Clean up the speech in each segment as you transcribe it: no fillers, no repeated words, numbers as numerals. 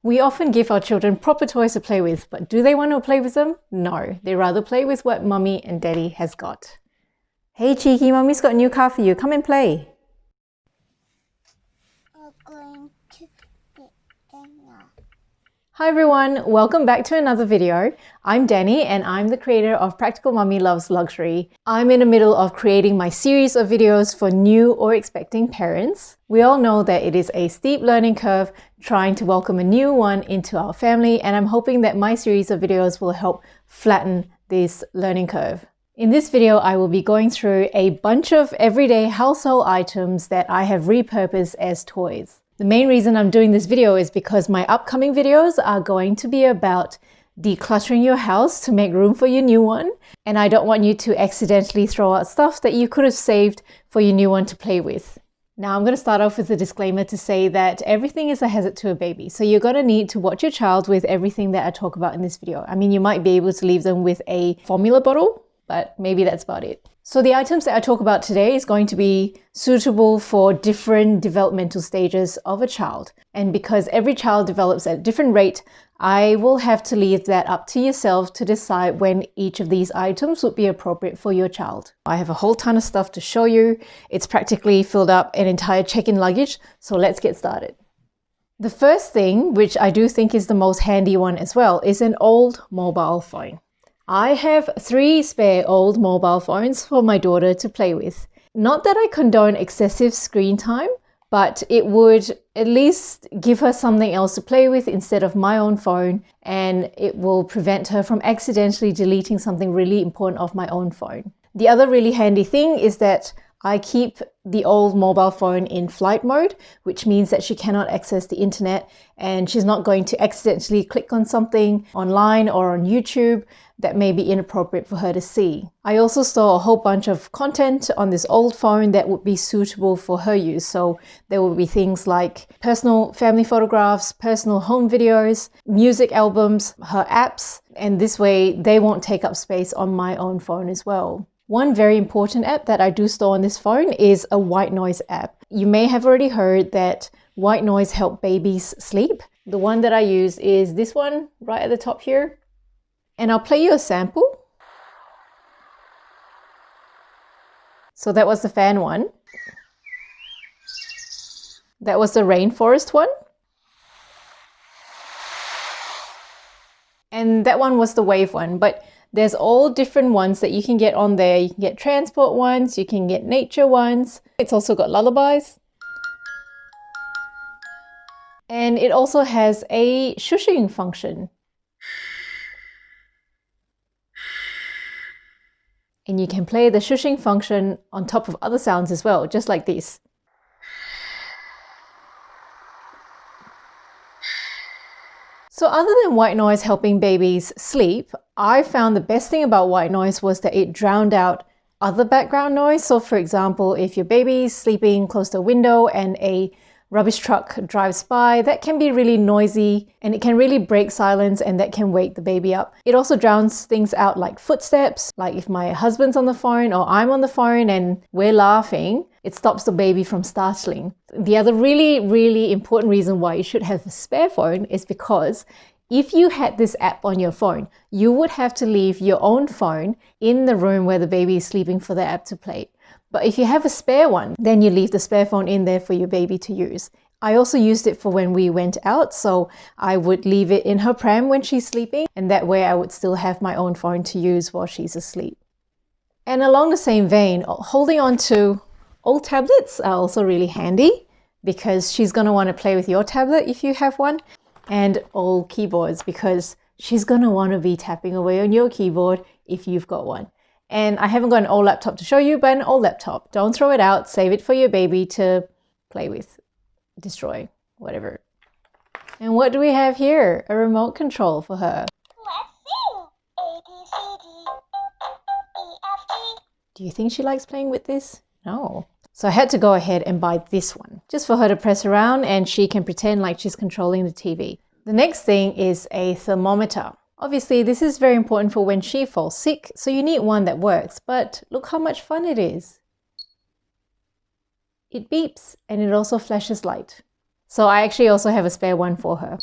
We often give our children proper toys to play with, but do they want to play with them? No, they rather play with what Mummy and Daddy has got. Hey cheeky, Mummy's got a new car for you. Come and play. I'm going to get dinner. Hi everyone, welcome back to another video. I'm Danny and I'm the creator of Practical Mummy Loves Luxury. I'm in the middle of creating my series of videos for new or expecting parents. We all know that it is a steep learning curve trying to welcome a new one into our family, and I'm hoping that my series of videos will help flatten this learning curve. In this video, I will be going through a bunch of everyday household items that I have repurposed as toys. The main reason I'm doing this video is because my upcoming videos are going to be about decluttering your house to make room for your new one. And I don't want you to accidentally throw out stuff that you could have saved for your new one to play with. Now I'm going to start off with a disclaimer to say that everything is a hazard to a baby. So you're going to need to watch your child with everything that I talk about in this video. I mean, you might be able to leave them with a formula bottle, but maybe that's about it. So the items that I talk about today is going to be suitable for different developmental stages of a child. And because every child develops at a different rate, I will have to leave that up to yourself to decide when each of these items would be appropriate for your child. I have a whole ton of stuff to show you. It's practically filled up an entire check-in luggage, so let's get started. The first thing, which I do think is the most handy one as well, is an old mobile phone. I have 3 spare old mobile phones for my daughter to play with. Not that I condone excessive screen time, but it would at least give her something else to play with instead of my own phone, and it will prevent her from accidentally deleting something really important off my own phone. The other really handy thing is that I keep the old mobile phone in flight mode, which means that she cannot access the internet and she's not going to accidentally click on something online or on YouTube that may be inappropriate for her to see. I also store a whole bunch of content on this old phone that would be suitable for her use. So there will be things like personal family photographs, personal home videos, music albums, her apps, and this way they won't take up space on my own phone as well. One very important app that I do store on this phone is a white noise app. You may have already heard that white noise helps babies sleep. The one that I use is this one right at the top here. And I'll play you a sample. So that was the fan one. That was the rainforest one. And that one was the wave one, but there's all different ones that you can get on there. You can get transport ones, you can get nature ones. It's also got lullabies. And it also has a shushing function. And you can play the shushing function on top of other sounds as well, just like this. So other than white noise helping babies sleep, I found the best thing about white noise was that it drowned out other background noise. So for example, if your baby's sleeping close to a window and a rubbish truck drives by, that can be really noisy and it can really break silence, and that can wake the baby up. It also drowns things out like footsteps, like if my husband's on the phone or I'm on the phone and we're laughing, it stops the baby from startling. The other really important reason why you should have a spare phone is because if you had this app on your phone, you would have to leave your own phone in the room where the baby is sleeping for the app to play. But if you have a spare one, then you leave the spare phone in there for your baby to use. I also used it for when we went out, so I would leave it in her pram when she's sleeping, and that way I would still have my own phone to use while she's asleep. And along the same vein, holding on to old tablets are also really handy because she's going to want to play with your tablet if you have one, and old keyboards because she's going to want to be tapping away on your keyboard if you've got one. And I haven't got an old laptop to show you, but an old laptop. Don't throw it out, save it for your baby to play with, destroy, whatever. And what do we have here? A remote control for her. Let's sing. A, B, C, D, E, F, G. Do you think she likes playing with this? No. So I had to go ahead and buy this one, just for her to press around and she can pretend like she's controlling the TV. The next thing is a thermometer. Obviously, this is very important for when she falls sick, so you need one that works, but look how much fun it is. It beeps and it also flashes light. So I actually also have a spare one for her.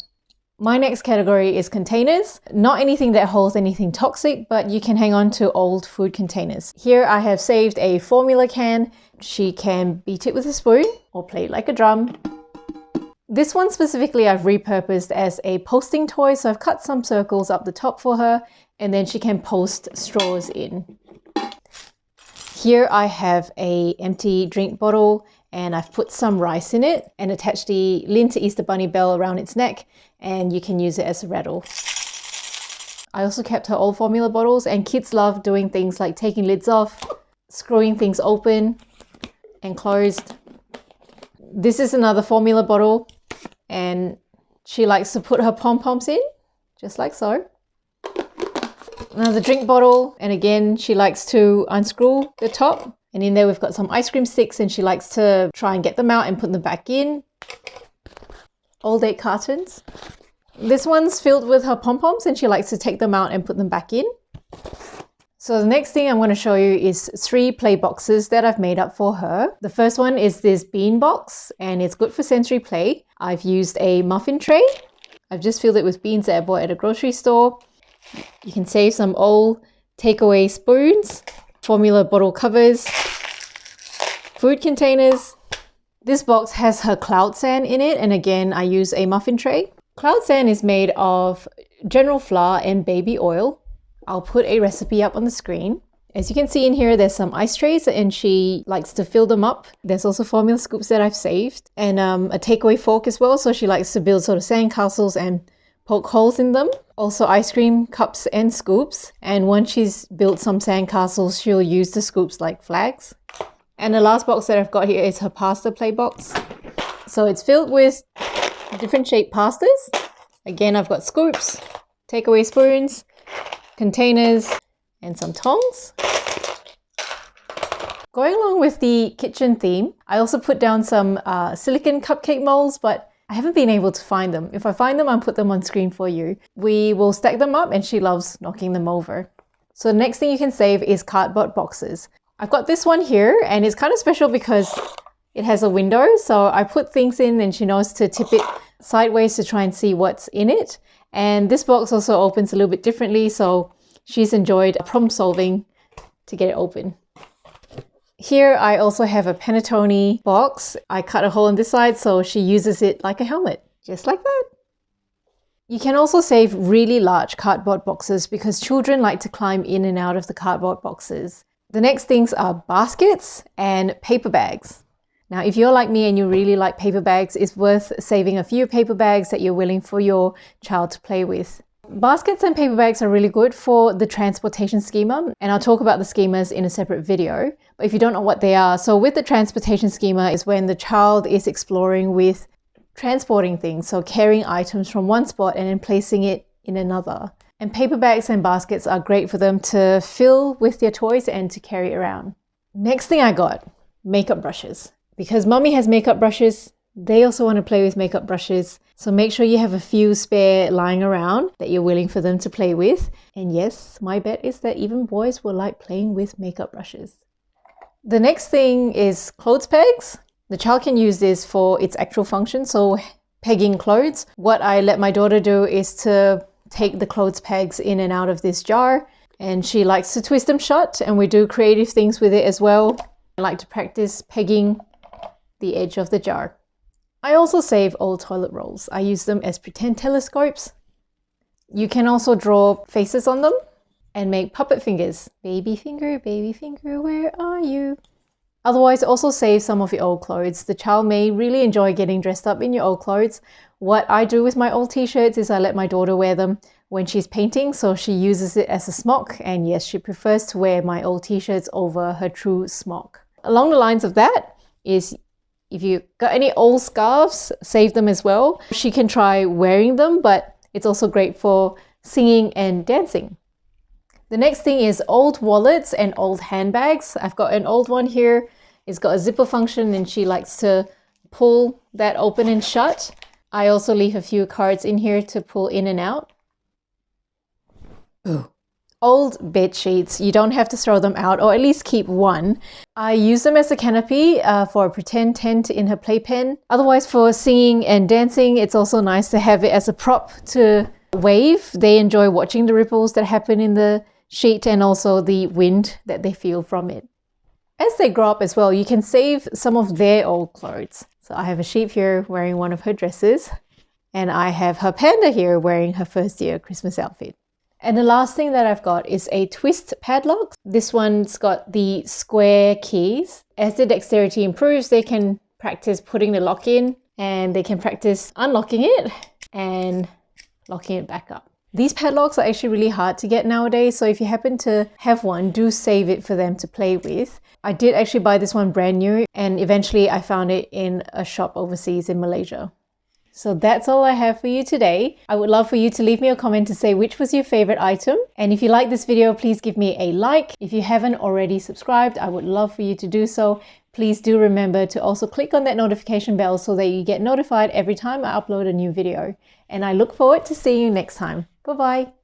My next category is containers. Not anything that holds anything toxic, but you can hang on to old food containers. Here I have saved a formula can. She can beat it with a spoon or play it like a drum. This one specifically I've repurposed as a posting toy, so I've cut some circles up the top for her and then she can post straws in. Here I have an empty drink bottle and I've put some rice in it and attached the Lindt Easter Bunny bell around its neck, and you can use it as a rattle. I also kept her old formula bottles, and kids love doing things like taking lids off, screwing things open and closed. This is another formula bottle and she likes to put her pom-poms in, just like so. Another drink bottle, and again she likes to unscrew the top, and in there we've got some ice cream sticks and she likes to try and get them out and put them back in. Old 8 cartons. This one's filled with her pom-poms and she likes to take them out and put them back in. So the next thing I'm going to show you is 3 play boxes that I've made up for her. The first one is this bean box and it's good for sensory play. I've used a muffin tray. I've just filled it with beans that I bought at a grocery store. You can save some old takeaway spoons, formula bottle covers, food containers. This box has her cloud sand in it, and again I use a muffin tray. Cloud sand is made of general flour and baby oil. I'll put a recipe up on the screen. As you can see in here, there's some ice trays and she likes to fill them up. There's also formula scoops that I've saved, and a takeaway fork as well, so she likes to build sort of sand castles and poke holes in them. Also ice cream cups and scoops, and once she's built some sand castles, she'll use the scoops like flags. And the last box that I've got here is her pasta play box. So it's filled with different shaped pastas. Again, I've got scoops, takeaway spoons, containers, and some tongs. Going along with the kitchen theme, I also put down some silicone cupcake molds, but I haven't been able to find them. If I find them, I'll put them on screen for you. We will stack them up and she loves knocking them over. So the next thing you can save is cardboard boxes. I've got this one here and it's kind of special because it has a window. So I put things in and she knows to tip it sideways to try and see what's in it. And this box also opens a little bit differently, so she's enjoyed problem solving to get it open. Here I also have a panettone box. I cut a hole on this side so she uses it like a helmet, just like that. You can also save really large cardboard boxes because children like to climb in and out of the cardboard boxes. The next things are baskets and paper bags. Now, if you're like me and you really like paper bags, it's worth saving a few paper bags that you're willing for your child to play with. Baskets and paper bags are really good for the transportation schema, and I'll talk about the schemas in a separate video. But if you don't know what they are, so with the transportation schema is when the child is exploring with transporting things, so carrying items from one spot and then placing it in another. And paper bags and baskets are great for them to fill with their toys and to carry around. Next thing I got, makeup brushes. Because Mummy has makeup brushes, they also want to play with makeup brushes. So make sure you have a few spare lying around that you're willing for them to play with. And yes, my bet is that even boys will like playing with makeup brushes. The next thing is clothes pegs. The child can use this for its actual function, so pegging clothes. What I let my daughter do is to take the clothes pegs in and out of this jar, and she likes to twist them shut, and we do creative things with it as well. I like to practice pegging the edge of the jar. I also save old toilet rolls. I use them as pretend telescopes. You can also draw faces on them and make puppet fingers. Baby finger, where are you? Otherwise, also save some of your old clothes. The child may really enjoy getting dressed up in your old clothes. What I do with my old t-shirts is I let my daughter wear them when she's painting, so she uses it as a smock, and yes, she prefers to wear my old t-shirts over her true smock. Along the lines of that is, if you got any old scarves, save them as well. She can try wearing them, but it's also great for singing and dancing. The next thing is old wallets and old handbags. I've got an old one here. It's got a zipper function and she likes to pull that open and shut. I also leave a few cards in here to pull in and out. Ooh, old bed sheets. You don't have to throw them out, or at least keep one. I use them as a canopy for a pretend tent in her playpen. Otherwise, for singing and dancing, it's also nice to have it as a prop to wave. They enjoy watching the ripples that happen in the sheet and also the wind that they feel from it. As they grow up as well, you can save some of their old clothes. So I have a sheep here wearing one of her dresses, and I have her panda here wearing her first year Christmas outfit. And the last thing that I've got is a twist padlock. This one's got the square keys. As their dexterity improves, they can practice putting the lock in, and they can practice unlocking it and locking it back up. These padlocks are actually really hard to get nowadays, so if you happen to have one, do save it for them to play with. I did actually buy this one brand new, and eventually I found it in a shop overseas in Malaysia. So that's all I have for you today. I would love for you to leave me a comment to say which was your favorite item. And if you like this video, please give me a like. If you haven't already subscribed, I would love for you to do so. Please do remember to also click on that notification bell so that you get notified every time I upload a new video. And I look forward to seeing you next time. Bye-bye.